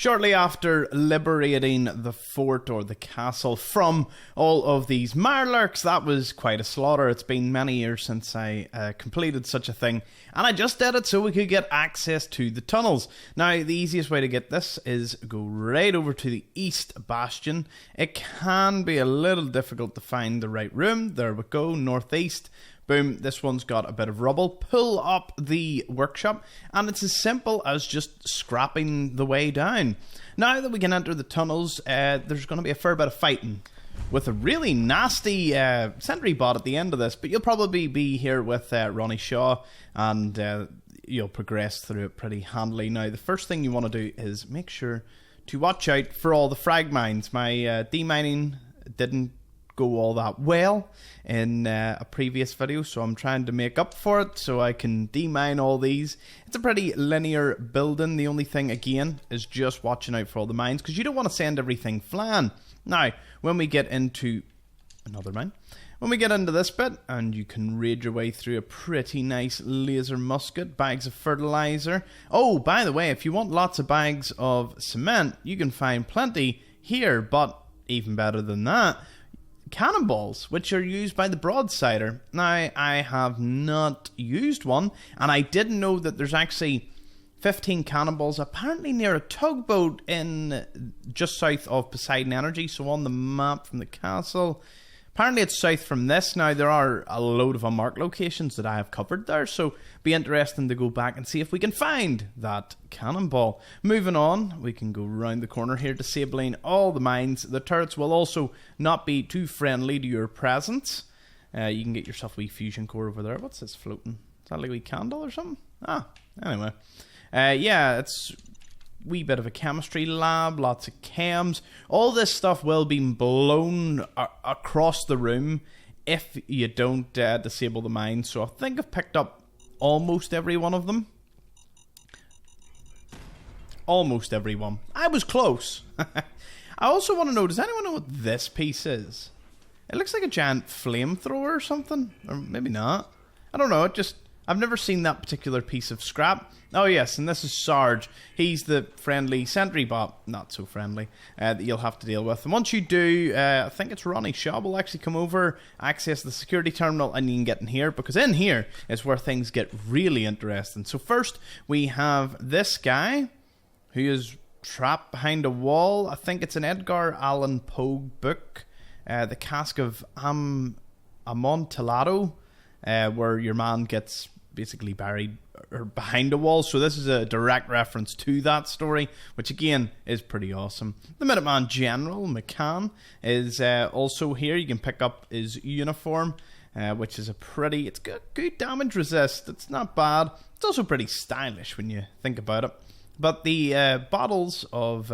Shortly after liberating the fort or the castle from all of these Mirelurks, that was quite a slaughter. It's been many years since I completed such a thing, and I just did it so we could get access to the tunnels. Now, the easiest way to get this is go right over to the East Bastion. It can be a little difficult to find the right room. There we go, northeast. Boom, this one's got a bit of rubble. Pull up the workshop, and it's as simple as just scrapping the way down. Now that we can enter the tunnels, there's going to be a fair bit of fighting with a really nasty sentry bot at the end of this, but you'll probably be here with Ronnie Shaw, and you'll progress through it pretty handily. Now, the first thing you want to do is make sure to watch out for all the frag mines. My demining didn't go all that well in a previous video, so I'm trying to make up for it so I can demine all these. It's a pretty linear building. The only thing again is just watching out for all the mines, because you don't want to send everything flying. Now when we get into another mine, when we get into this bit, and you can raid your way through a pretty nice laser musket, bags of fertilizer. Oh, by the way, if you want lots of bags of cement, you can find plenty here, but even better than that, cannonballs, which are used by the broadsider. Now, I have not used one, and I didn't know that there's actually 15 cannonballs apparently near a tugboat in just south of Poseidon Energy. So on the map from the castle, apparently it's south from this. Now, there are a load of unmarked locations that I have covered there, so be interesting to go back and see if we can find that cannonball. Moving on, we can go round the corner here, disabling all the mines. The turrets will also not be too friendly to your presence. You can get yourself a wee fusion core over there. What's this floating? Is that like a wee candle or something? Anyway. Yeah, it's wee bit of a chemistry lab, lots of chems. All this stuff will be blown across the room if you don't disable the mines. So I think I've picked up almost every one of them. Almost every one. I was close. I also want to know, does anyone know what this piece is? It looks like a giant flamethrower or something. Or maybe not. I don't know, I've never seen that particular piece of scrap. Oh yes, and this is Sarge. He's the friendly sentry bot, not so friendly, that you'll have to deal with. And once you do, I think it's Ronnie Shaw will actually come over, access the security terminal, and you can get in here, because in here is where things get really interesting. So first, we have this guy, who is trapped behind a wall. I think it's an Edgar Allan Poe book, The Cask of Amontillado, where your man gets basically buried or behind a wall. So this is a direct reference to that story, which again is pretty awesome. The Minuteman General McCann is also here. You can pick up his uniform, which is it's got good damage resist. It's not bad. It's also pretty stylish when you think about it. But the bottles of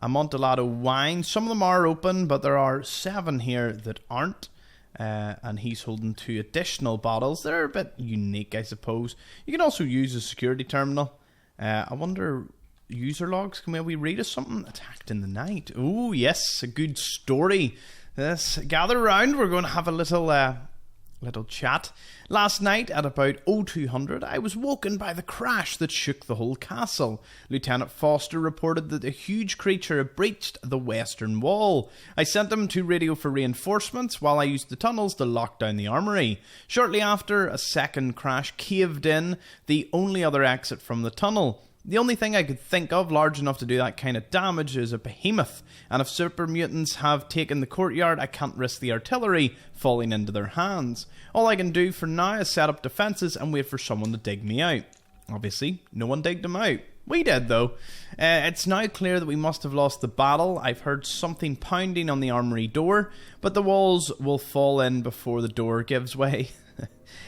Amontillado wine, some of them are open, but there are 7 here that aren't. And he's holding 2 additional bottles. They're a bit unique, I suppose. You can also use a security terminal. I wonder, user logs, can we read us something? Attacked in the night. Oh yes, a good story. Let's gather around. We're going to have a little chat. Last night at about 0200, I was woken by the crash that shook the whole castle. Lieutenant Foster reported that a huge creature had breached the western wall. I sent him to radio for reinforcements while I used the tunnels to lock down the armory. Shortly after, a second crash caved in the only other exit from the tunnel. The only thing I could think of large enough to do that kind of damage is a behemoth, and if super mutants have taken the courtyard, I can't risk the artillery falling into their hands. All I can do for now is set up defences and wait for someone to dig me out. Obviously, no one digged him out. We did, though. It's now clear that we must have lost the battle. I've heard something pounding on the armory door, but the walls will fall in before the door gives way.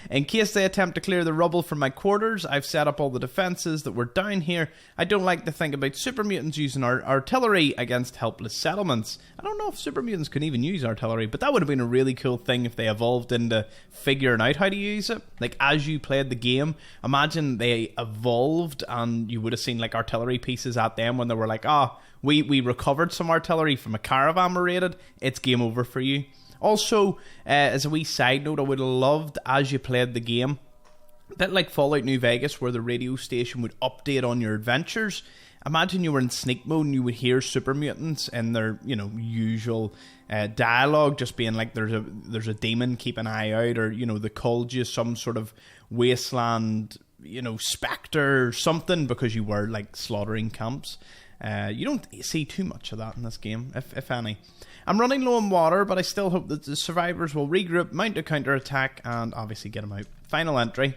In case they attempt to clear the rubble from my quarters, I've set up all the defences that were down here. I don't like to think about super mutants using our artillery against helpless settlements. I don't know if super mutants can even use artillery, but that would have been a really cool thing if they evolved into figuring out how to use it. Like, as you played the game, imagine they evolved and you would have seen like artillery pieces at them when they were like, we recovered some artillery from a caravan we raided. It's game over for you. Also, as a wee side note, I would have loved, as you played the game, a bit like Fallout New Vegas, where the radio station would update on your adventures. imagine you were in sneak mode and you would hear super mutants in their, you know, usual dialogue, just being like, there's a demon, keep an eye out, or, you know, they called you some sort of wasteland, you know, spectre or something because you were like slaughtering camps. You don't see too much of that in this game, if any. I'm running low on water, but I still hope that the survivors will regroup, mount a counter-attack, and obviously get them out. Final entry.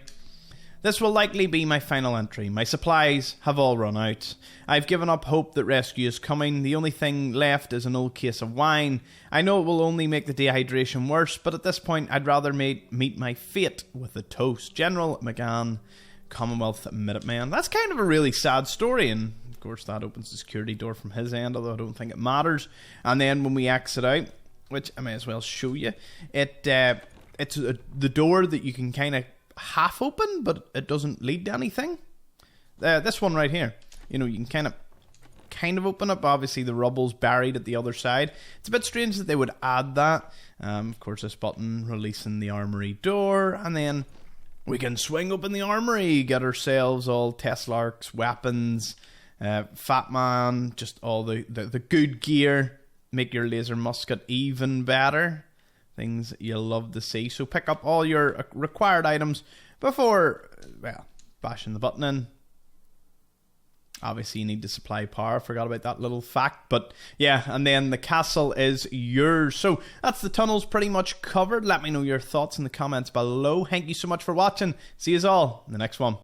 This will likely be my final entry. My supplies have all run out. I've given up hope that rescue is coming. The only thing left is an old case of wine. I know it will only make the dehydration worse, but at this point I'd rather meet my fate with a toast. General McGann, Commonwealth Minuteman. That's kind of a really sad story, and of course that opens the security door from his end, although I don't think it matters. And then when we exit out, which I may as well show you, it's the door that you can kind of half open, but it doesn't lead to anything. This one right here, you know, you can kind of open up. Obviously the rubble's buried at the other side. It's a bit strange that they would add that. Of course, this button releasing the armory door, and then we can swing open the armory, get ourselves all Teslarks, weapons, Fat Man, just all the good gear, make your laser musket even better. Things you'll love to see. So pick up all your required items before, well, bashing the button in. Obviously you need to supply power. Forgot about that little fact. But yeah, and then the castle is yours. So that's the tunnels pretty much covered. Let me know your thoughts in the comments below. Thank you so much for watching. See you all in the next one.